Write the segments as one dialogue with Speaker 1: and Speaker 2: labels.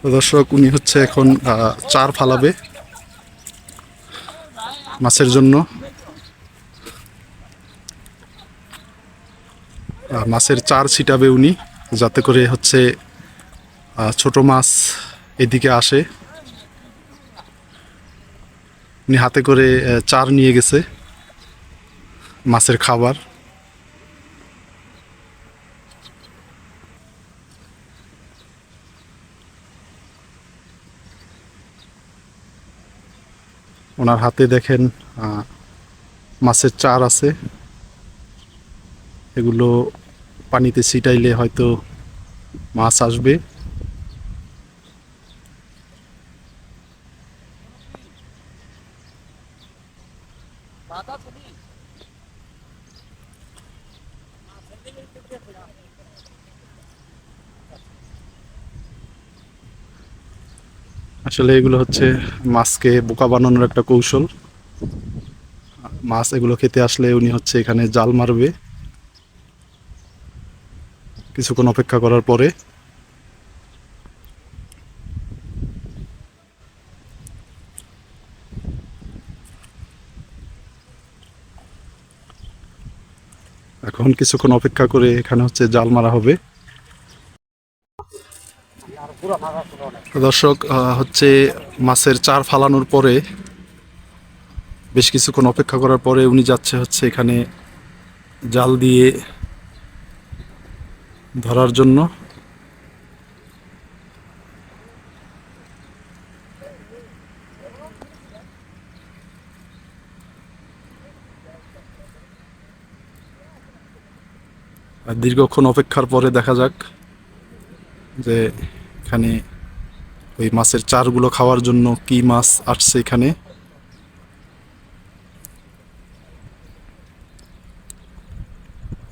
Speaker 1: তো দর্শক, উনি হচ্ছে এখন চার ফালাবে মাছের জন্য। মাছের চার ছিটাবে উনি, যাতে করে হচ্ছে ছোট মাছ এদিকে আসে। উনি হাতে করে চার নিয়ে গেছে, মাছের খাবার। ওনার হাতে দেখেন মাছের চার আছে। এগুলো পানিতে ছিটাইলে হয়তো মাছ আসবে। আসলে এগুলো হচ্ছে মাছকে বোকা বানানোর একটা কৌশল। মাছ এগুলো খেতে আসলে উনি হচ্ছে এখানে জাল মারবে কিছুক্ষণ অপেক্ষা করার পরে। এখন কিছুক্ষণ অপেক্ষা করে এখানে হচ্ছে জাল মারা হবে। দর্শক, হচ্ছে মাছের চার ফালানোর পরে বেশ কিছুক্ষণ অপেক্ষা করার পরে উনি যাচ্ছে হচ্ছে এখানে জাল দিয়ে ধরার জন্য। আর দীর্ঘক্ষণ অপেক্ষার পরে দেখা যাক যে এখানে ওই মাছের চারগুলো খাওয়ার জন্য কি মাছ আসছে এখানে।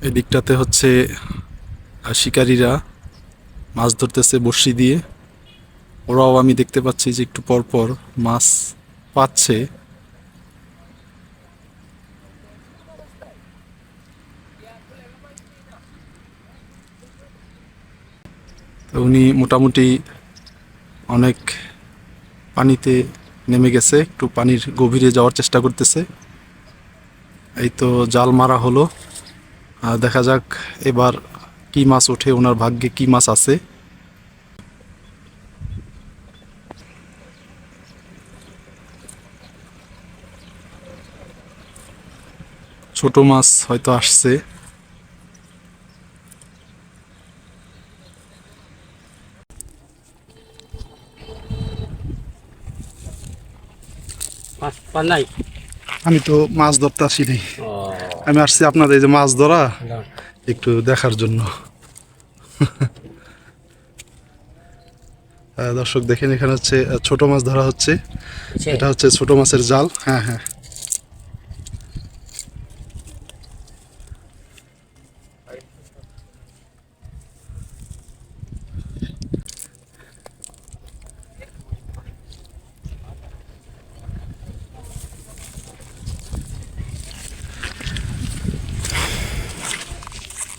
Speaker 1: এই দিকটাতে হচ্ছে শিকারীরা মাছ ধরতেছে বড়শি দিয়ে। ওরাও আমি দেখতে পাচ্ছি যে একটু পর পর মাছ পাচ্ছে। তো উনি মোটামুটি অনেক পানিতে নেমে গেছে, একটু পানির গভীরে যাওয়ার চেষ্টা করতেছে। এই তো জাল মারা হলো, আর দেখা যাক এবার কি মাছ ওঠে, ওনার ভাগ্যে কি মাছ আছে। ছোট মাছ হয়তো আসছে। আমি তো মাছ ধরতে আসি নাই, আমি আসছি আপনাদের এই যে মাছ ধরা একটু দেখার জন্য। দর্শক দেখেন, এখানে হচ্ছে ছোট মাছ ধরা হচ্ছে। এটা হচ্ছে ছোট মাছের জাল। হ্যাঁ, হ্যাঁ।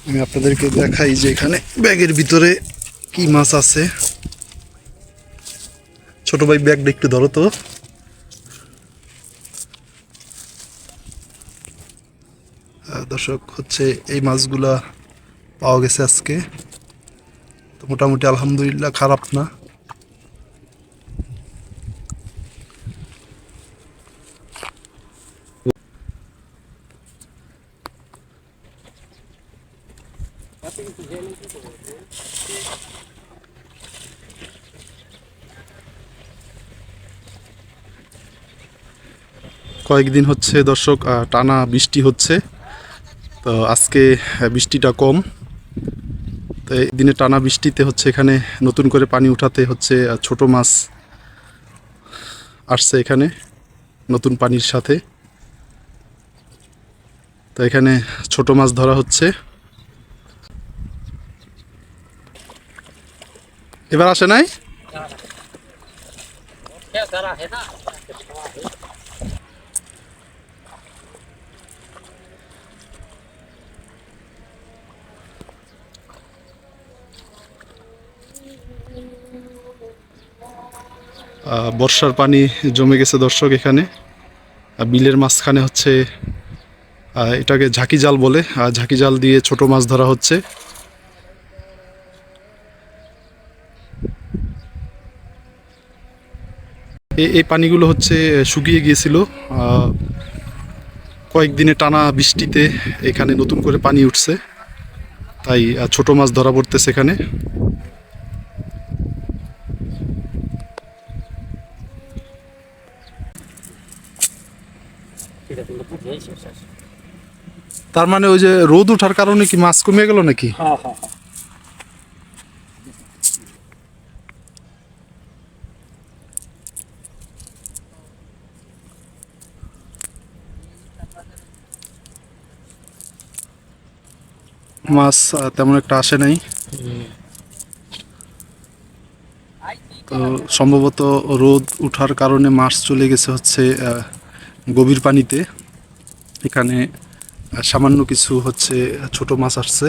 Speaker 1: আমি আপনাদেরকে দেখাই যে এখানে ব্যাগের ভিতরে কি মাছ আছে। ছোট ভাই, ব্যাগটা একটু ধরো তো। দর্শক, হচ্ছে এই মাছগুলা পাওয়া গেছে আজকে। তো মোটামুটি আলহামদুলিল্লাহ, খারাপ না। কয়েকদিন হচ্ছে দর্শক টানা বৃষ্টি হচ্ছে। তো আজকে বৃষ্টিটা কম। তো এই দিনে টানা বৃষ্টিতে হচ্ছে এখানে নতুন করে পানি উঠাতে হচ্ছে ছোট মাছ আসছে এখানে নতুন পানির সাথে। তো এখানে ছোট মাছ ধরা হচ্ছে। এবার আসে নাই। বর্ষার পানি জমে গেছে দর্শক এখানে। বিলের মাঝখানে হচ্ছে এটাকে ঝাঁকি জাল বলে, ঝাঁকি জাল দিয়ে ছোট মাছ ধরা হচ্ছে। এই পানিগুলো হচ্ছে শুকিয়ে গিয়েছিল কয়েকদিনে টানা বৃষ্টিতে, এখানে নতুন করে পানি উঠছে, তাই ছোট মাছ ধরা পড়তেছে এখানে। তার মানে ওই যে রোদ ওঠার কারণে কি মাছ কমে গেল নাকি?
Speaker 2: হ্যাঁ হ্যাঁ হ্যাঁ।
Speaker 1: মাছ তেমন একটা আসে নাই, তো সম্ভবত রোদ ওঠার কারণে মাছ চলে গেছে হচ্ছে গভীর পানিতে। এখানে সামান্য কিছু হচ্ছে ছোট মাছ আসছে।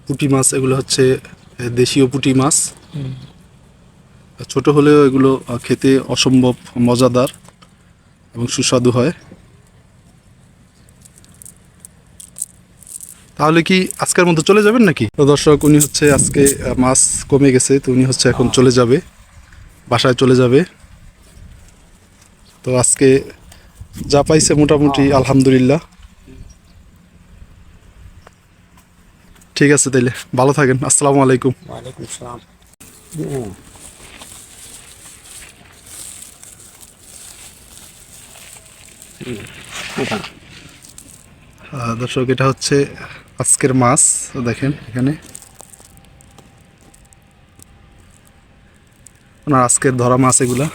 Speaker 1: পুঁটি মাছ এগুলো হচ্ছে দেশীয় পুঁটি মাছ। ছোট হলেও এগুলো খেতে অসম্ভব মজাদার এবং সুস্বাদু হয়। তাহলে কি আজকের মতো চলে যাবেন নাকি? তো দর্শক, উনি হচ্ছে আজকে মাছ কমে গেছে, তো উনি হচ্ছে এখন চলে যাবে, বাসায় চলে যাবে। তো আজকে যা পাইছে মোটামুটি আলহামদুলিল্লাহ। ঠিক আছে, তাইলে ভালো থাকেন, আসসালামু আলাইকুম।
Speaker 2: ওয়ালাইকুম আসসালাম।
Speaker 1: দর্শক, এটা হচ্ছে আজকের মাছ, দেখেন এখানে ওনার আজকের ধরা মাছ এগুলা।